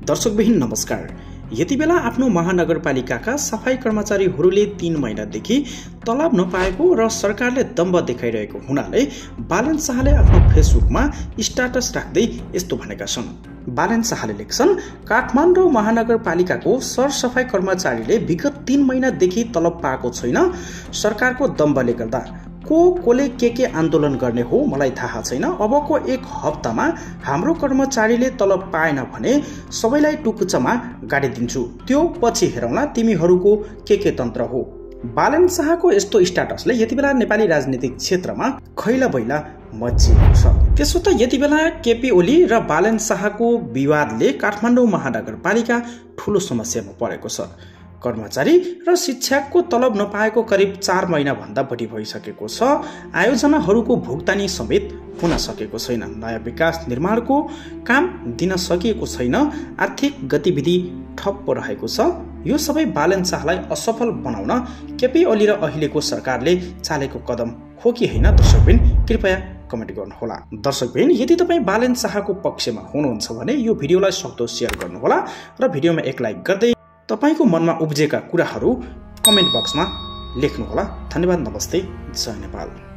दर्शकबिहीन नमस्कार। यति बेला आफ्नो महानगरपालिकाका सफाई कर्मचारीहरूले 3 महिनादेखि तलब नपाएको र सरकारले दम्ब देखाइरहेको हुनाले बालन शाहले आफ्नो फेसबुकमा स्ट्याटस राख्दै यस्तो भनेका छन्। बालन शाहले लेख्छन्, काठमाडौँ महानगरपालिकाको सरसफाई कर्मचारीले विगत 3 महिनादेखि तलब पाएको छैन। सरकारको दम्बले गर्दा कोले के आन्दोलन गर्ने हो मलाई थाहा छैन। अबको 1 हप्तामा हाम्रो कर्मचारीले तलब पाएन भने सबैलाई टुकुच्चामा गाडिदिन्छु, त्यो पछि हेरौँला, तिमीहरूको के तन्त्र हो। बालन शाहको यस्तो स्ट्याटसले यति बेला नेपाली राजनीतिक क्षेत्रमा खैला बैला मचिएको छ। त्यसो त यति बेला केपी ओली र बालन शाहको विवादले काठमाडौँ महानगरपालिका ठूलो समस्यामा परेको छ। कर्मचारी र शिक्षकको तलब नपाएको करिब 4 महिना भन्दा बढी भइसकेको छ। आयोजनाहरूको भुक्तानी समेत हुन सकेको छैन। नयाँ विकास निर्माणको काम दिन सकिएको छैन। आर्थिक गतिविधि ठप्प रहेको छ। यो सबै बालन शाहलाई असफल बनाउन केपी ओली र अहिलेको सरकारले चालेको कदम हो कि होइन? दर्शकबिन कृपया कमेन्ट गर्नुहोला। दर्शकबिन यदि तपाईँ बालन शाहको पक्षमा हुनुहुन्छ भने यो भिडियोलाई सक्दो सेयर गर्नुहोला र भिडियोमा एक लाइक गर्दै तपाईको मनमा उब्जेका कुराहरू कमेन्ट बक्समा लेख्नुहोला। धन्यवाद। नमस्ते। जय नेपाल।